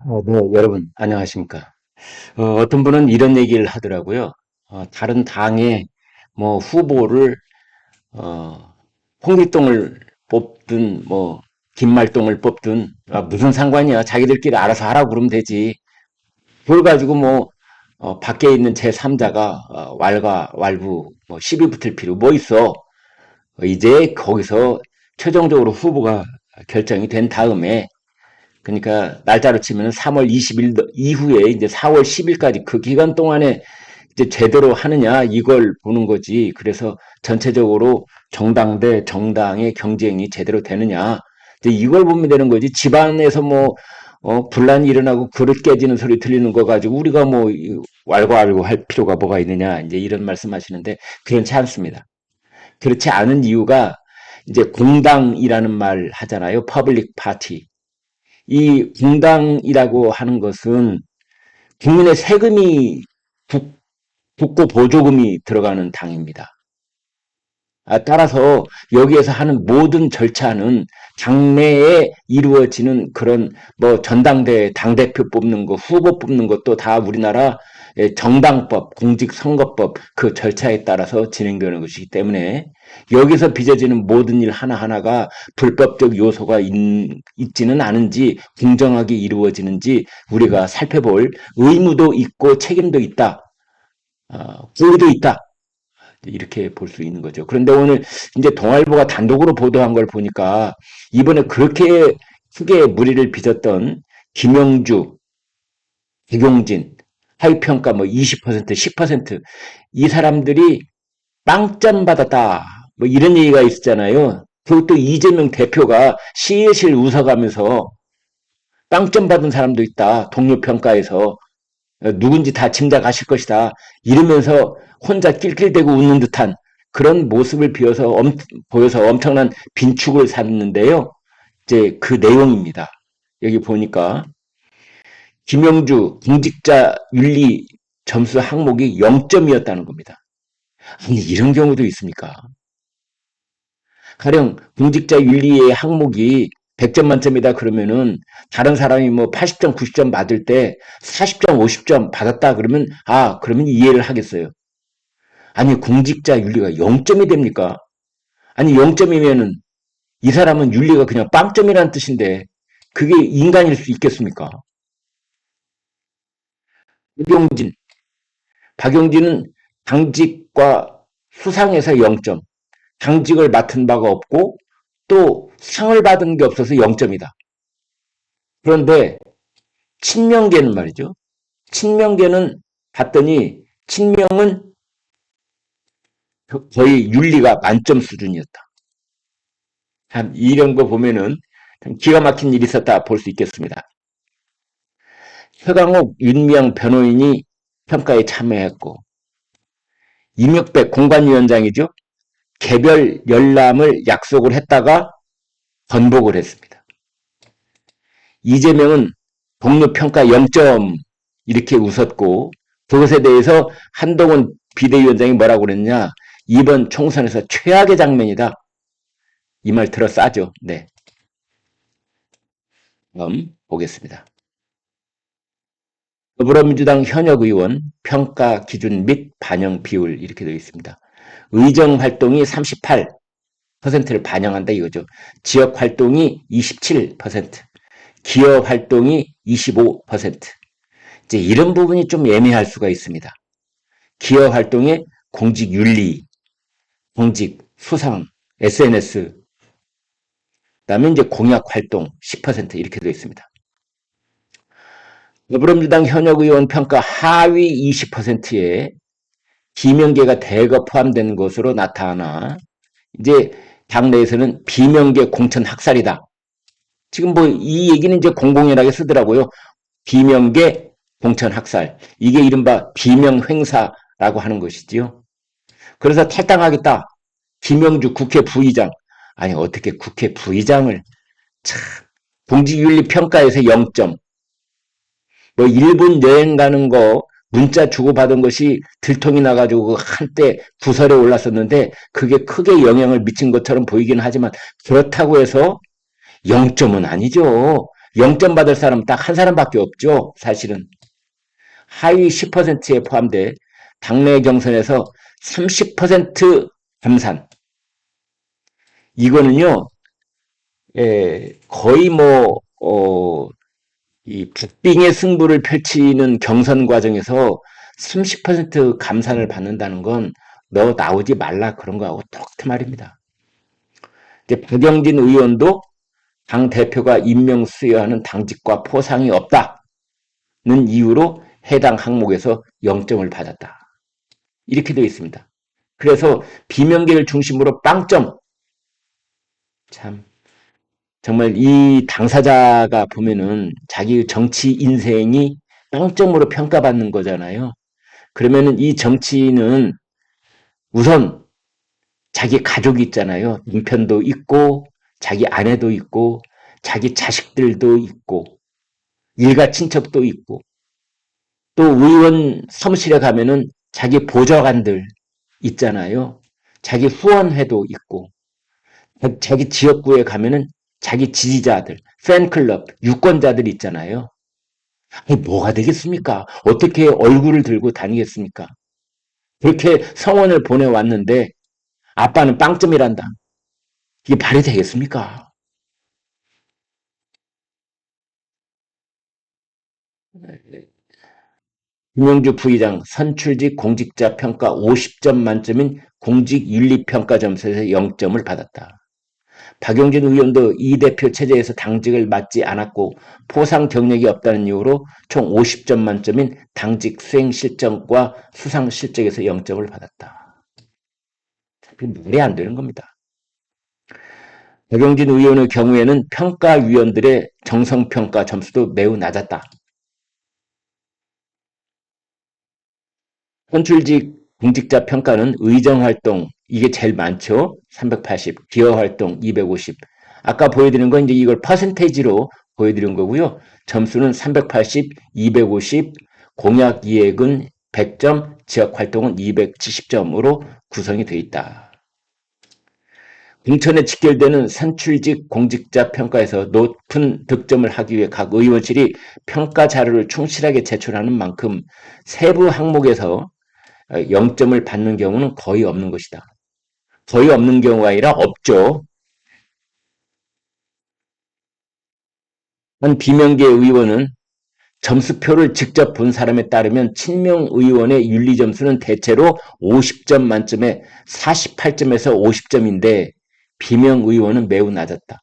네, 여러분, 안녕하십니까. 어떤 분은 이런 얘기를 하더라고요. 다른 당의 후보를, 어, 홍길동을 뽑든, 김말동을 뽑든, 무슨 상관이야. 자기들끼리 알아서 하라고 그러면 되지. 그걸 가지고 밖에 있는 제3자가, 왈가왈부, 시비 붙을 필요 뭐 있어. 이제 거기서 최종적으로 후보가 결정이 된 다음에 그러니까 날짜로 치면 3월 20일 이후에 이제 4월 10일까지 그 기간 동안에 이제 제대로 하느냐 이걸 보는 거지. 그래서 전체적으로 정당 대 정당의 경쟁이 제대로 되느냐 이제 이걸 보면 되는 거지. 집안에서 분란이 일어나고 그릇 깨지는 소리 들리는 거 가지고 우리가 왈가왈부 할 필요가 뭐가 있느냐 이제 이런 말씀하시는데 그렇지 않습니다. 그렇지 않은 이유가 이제 공당이라는 말 하잖아요. 퍼블릭 파티. 이 공당이라고 하는 것은 국민의 세금이 국고 보조금이 들어가는 당입니다. 따라서 여기에서 하는 모든 절차는 당내에 이루어지는 그런 전당대회 당대표 뽑는 거 후보 뽑는 것도 다 우리나라 정당법 공직선거법 그 절차에 따라서 진행되는 것이기 때문에 여기서 빚어지는 모든 일 하나하나가 불법적 요소가 있지는 않은지 공정하게 이루어지는지 우리가 살펴볼 의무도 있고 책임도 있다. 권리도 있다. 이렇게 볼 수 있는 거죠. 그런데 오늘 이제 동아일보가 단독으로 보도한 걸 보니까 이번에 그렇게 크게 무리를 빚었던 김영주, 백용진, 하위평가 20%, 10%이 사람들이 빵점 받았다. 이런 얘기가 있었잖아요. 그것도 이재명 대표가 실실 웃어가면서 빵점 받은 사람도 있다. 동료 평가에서 누군지 다 짐작하실 것이다. 이러면서 혼자 낄낄대고 웃는 듯한 그런 모습을 보여서 엄청난 빈축을 샀는데요. 이제 그 내용입니다. 여기 보니까 김영주 공직자 윤리 점수 항목이 0점이었다는 겁니다. 아니 이런 경우도 있습니까? 가령 공직자 윤리의 항목이 100점 만점이다 그러면은 다른 사람이 80점, 90점 받을 때 40점, 50점 받았다 그러면 그러면 이해를 하겠어요. 아니 공직자 윤리가 0점이 됩니까? 아니 0점이면은 이 사람은 윤리가 그냥 빵점이라는 뜻인데 그게 인간일 수 있겠습니까? 박용진, 박용진은 당직과 수상에서 0점, 당직을 맡은 바가 없고 또 상을 받은 게 없어서 0점이다. 그런데 친명계는 말이죠. 친명계는 봤더니 친명은 거의 윤리가 만점 수준이었다. 참 이런 거 보면은 참 기가 막힌 일이 있었다 볼 수 있겠습니다. 최강욱, 윤미향 변호인이 평가에 참여했고 임혁백 공관위원장이죠. 개별 열람을 약속을 했다가 번복을 했습니다. 이재명은 동료 평가 0점 이렇게 웃었고 그것에 대해서 한동훈 비대위원장이 뭐라고 그랬냐. 이번 총선에서 최악의 장면이다. 이 말 들어 싸죠. 네. 다음 보겠습니다. 더불어민주당 현역 의원 평가 기준 및 반영 비율 이렇게 되어 있습니다. 의정 활동이 38%를 반영한다 이거죠. 지역 활동이 27%, 기업 활동이 25%. 이제 이런 부분이 좀 애매할 수가 있습니다. 기업 활동에 공직 윤리, 공직 수상, SNS, 그다음에 이제 공약 활동 10% 이렇게 되어 있습니다. 더불어민주당 현역 의원 평가 하위 20%에 비명계가 대거 포함된 것으로 나타나 이제 당내에서는 비명계 공천 학살이다. 지금 이 얘기는 이제 공공연하게 쓰더라고요. 비명계 공천 학살. 이게 이른바 비명횡사라고 하는 것이지요. 그래서 탈당하겠다. 김영주 국회 부의장. 아니 어떻게 국회 부의장을 참 공직윤리 평가에서 0점. 일본 여행 가는 거 문자 주고받은 것이 들통이 나가지고 한때 부설에 올랐었는데 그게 크게 영향을 미친 것처럼 보이긴 하지만 그렇다고 해서 0점은 아니죠. 0점 받을 사람은 딱 한 사람밖에 없죠. 사실은. 하위 10%에 포함돼 당내 경선에서 30% 감산. 이거는요, 거의 뭐, 이 북빙의 승부를 펼치는 경선 과정에서 30% 감산을 받는다는 건 너 나오지 말라 그런 거하고 똑같은 말입니다. 이제 박영진 의원도 당 대표가 임명 수여하는 당직과 포상이 없다는 이유로 해당 항목에서 0점을 받았다. 이렇게 되어 있습니다. 그래서 비명계를 중심으로 빵점. 참 정말 이 당사자가 보면은 자기 정치 인생이 빵점으로 평가받는 거잖아요. 그러면은 이 정치인은 우선 자기 가족이 있잖아요. 남편도 있고 자기 아내도 있고 자기 자식들도 있고 일가 친척도 있고 또 의원 사무실에 가면은 자기 보좌관들 있잖아요. 자기 후원회도 있고 자기 지역구에 가면은 자기 지지자들, 팬클럽, 유권자들 있잖아요. 아니, 뭐가 되겠습니까? 어떻게 얼굴을 들고 다니겠습니까? 그렇게 성원을 보내왔는데 아빠는 빵점이란다. 이게 말이 되겠습니까? 김영주 부의장 선출직 공직자 평가 50점 만점인 공직윤리평가 점수에서 0점을 받았다. 박용진 의원도 이 대표 체제에서 당직을 맡지 않았고 포상 경력이 없다는 이유로 총 50점 만점인 당직 수행 실정과 수상 실적에서 0점을 받았다. 말이 안 되는 겁니다. 박용진 의원의 경우에는 평가위원들의 정성평가 점수도 매우 낮았다. 선출직 공직자 평가는 의정활동, 이게 제일 많죠. 380, 기여활동 250. 아까 보여드린 건 이제 이걸 퍼센테이지로 보여드린 거고요. 점수는 380, 250, 공약 이익은 100점, 지역활동은 270점으로 구성이 되어 있다. 공천에 직결되는 선출직 공직자 평가에서 높은 득점을 하기 위해 각 의원실이 평가 자료를 충실하게 제출하는 만큼 세부 항목에서 0점을 받는 경우는 거의 없는 것이다. 거의 없는 경우가 아니라 없죠. 한 비명계 의원은 점수표를 직접 본 사람에 따르면 친명 의원의 윤리 점수는 대체로 50점 만점에 48점에서 50점인데 비명 의원은 매우 낮았다.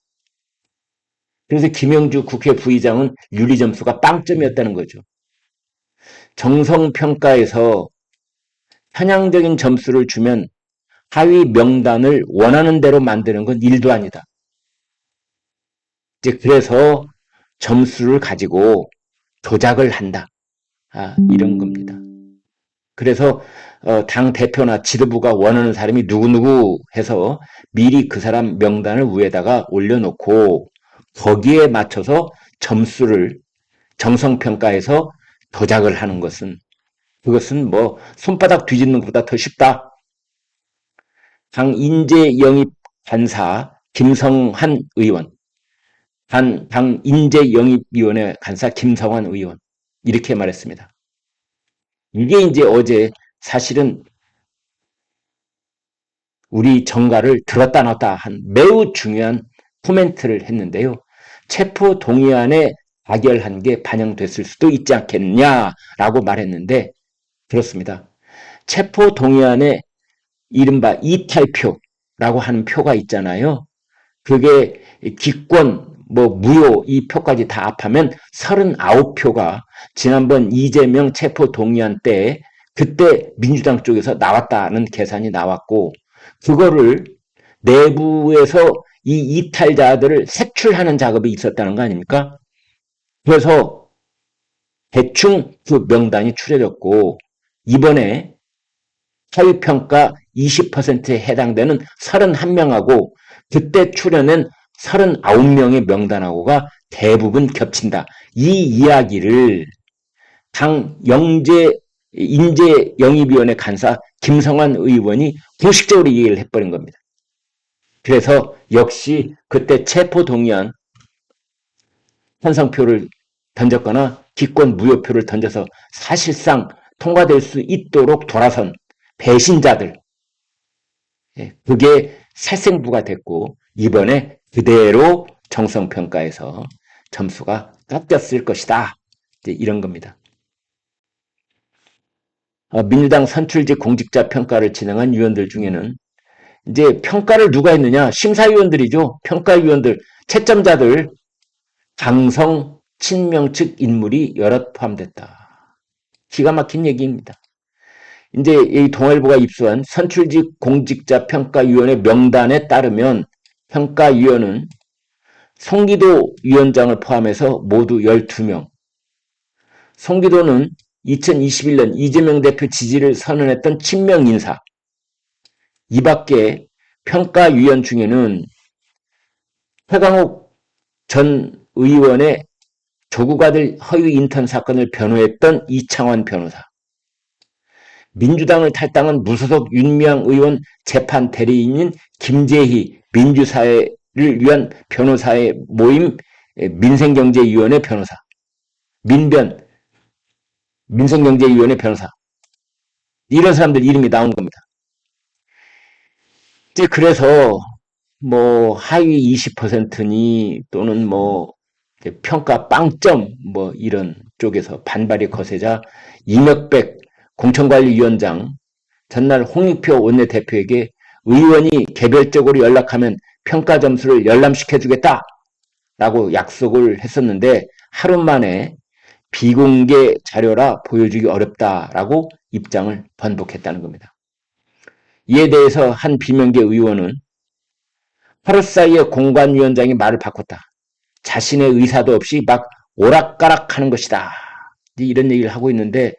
그래서 김영주 국회 부의장은 윤리 점수가 빵점이었다는 거죠. 정성평가에서 편향적인 점수를 주면 하위 명단을 원하는 대로 만드는 건 일도 아니다. 이제 그래서 점수를 가지고 조작을 한다. 이런 겁니다. 그래서 당 대표나 지도부가 원하는 사람이 누구누구 해서 미리 그 사람 명단을 위에다가 올려놓고 거기에 맞춰서 점수를 정성평가해서 조작을 하는 것은 그것은 뭐 손바닥 뒤집는 것보다 더 쉽다. 당 인재영입 간사 김성한 의원, 당 인재영입위원회 간사 김성환 의원 이렇게 말했습니다. 이게 이제 어제 사실은 우리 정가를 들었다 놨다 한 매우 중요한 코멘트를 했는데요. 체포 동의안에 가결한 게 반영됐을 수도 있지 않겠냐라고 말했는데 그렇습니다. 체포 동의안에 이른바 이탈표라고 하는 표가 있잖아요. 그게 기권, 무효 이 표까지 다 합하면 39표가 지난번 이재명 체포 동의안 때 그때 민주당 쪽에서 나왔다는 계산이 나왔고 그거를 내부에서 이 이탈자들을 색출하는 작업이 있었다는 거 아닙니까? 그래서 대충 그 명단이 추려졌고 이번에 사회평가 20%에 해당되는 31명하고 그때 출연한 39명의 명단하고가 대부분 겹친다. 이 이야기를 당 인재영입위원회 간사 김성환 의원이 공식적으로 얘기를 해버린 겁니다. 그래서 역시 그때 체포동의안 찬성표를 던졌거나 기권 무효표를 던져서 사실상 통과될 수 있도록 돌아선 배신자들, 그게 살생부가 됐고 이번에 그대로 정성평가에서 점수가 깎였을 것이다. 이제 이런 겁니다. 민주당 선출직 공직자 평가를 진행한 위원들 중에는 이제 평가를 누가 했느냐? 심사위원들이죠. 평가위원들, 채점자들, 강성 친명 측 인물이 여럿 포함됐다. 기가 막힌 얘기입니다. 이제 이 동아일보가 입수한 선출직 공직자 평가위원회 명단에 따르면 평가위원은 송기도 위원장을 포함해서 모두 12명. 송기도는 2021년 이재명 대표 지지를 선언했던 친명 인사. 이 밖에 평가위원 중에는 최강욱 전 의원의 조국 아들 허위 인턴 사건을 변호했던 이창환 변호사. 민주당을 탈당한 무소속 윤미향 의원 재판 대리인인 김재희 민주사회를 위한 변호사의 모임 민생경제위원회 변호사. 민생경제위원회 변호사. 이런 사람들 이름이 나온 겁니다. 이제 그래서 뭐 하위 20%니 또는 뭐 평가 빵점 뭐 이런 쪽에서 반발이 거세자 이명백 공천관리위원장 전날 홍익표 원내대표에게 의원이 개별적으로 연락하면 평가 점수를 열람시켜주겠다라고 약속을 했었는데 하루 만에 비공개 자료라 보여주기 어렵다라고 입장을 번복했다는 겁니다. 이에 대해서 한 비명계 의원은 하루 사이에 공관위원장이 말을 바꿨다. 자신의 의사도 없이 막 오락가락하는 것이다. 이런 얘기를 하고 있는데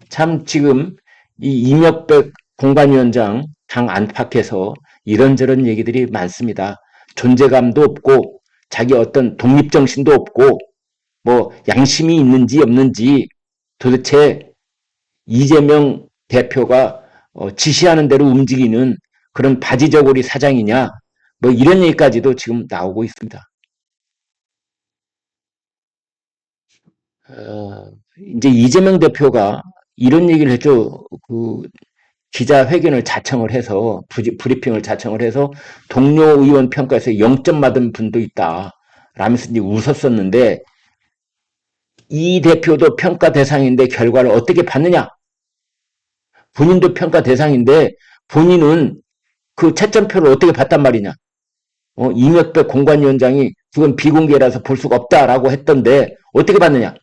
참 지금 이 이명백 공관위원장 당 안팎에서 이런저런 얘기들이 많습니다. 존재감도 없고 자기 어떤 독립정신도 없고 뭐 양심이 있는지 없는지 도대체 이재명 대표가 지시하는 대로 움직이는 그런 바지저고리 사장이냐 뭐 이런 얘기까지도 지금 나오고 있습니다. 이제 이재명 대표가 이런 얘기를 했죠. 그 기자회견을 자청을 해서 브리핑을 자청을 해서 동료 의원 평가에서 0점 받은 분도 있다. 라면서 이제 웃었었는데 이 대표도 평가 대상인데 결과를 어떻게 받느냐? 본인도 평가 대상인데 본인은 그 채점표를 어떻게 봤단 말이냐? 이명백 공관위원장이 그건 비공개라서 볼 수가 없다라고 했던데 어떻게 봤느냐?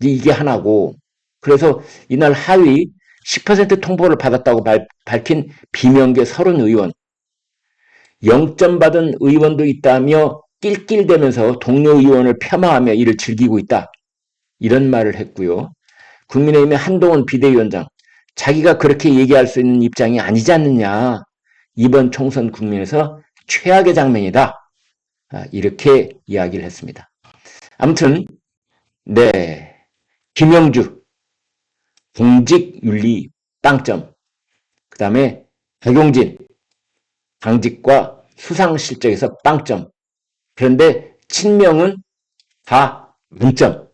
이게 하나고 그래서 이날 하위 10% 통보를 받았다고 밝힌 비명계 30의원 0점 받은 의원도 있다며 낄낄대면서 동료 의원을 폄하하며 이를 즐기고 있다. 이런 말을 했고요. 국민의힘의 한동훈 비대위원장 자기가 그렇게 얘기할 수 있는 입장이 아니지 않느냐. 이번 총선 국민에서 최악의 장면이다. 이렇게 이야기를 했습니다. 아무튼 네, 김영주 공직윤리 빵점 그 다음에 박용진 당직과 수상실적에서 빵점 그런데 친명은 다 문점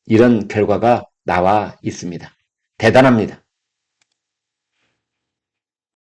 이런 결과가 나와 있습니다. 대단합니다.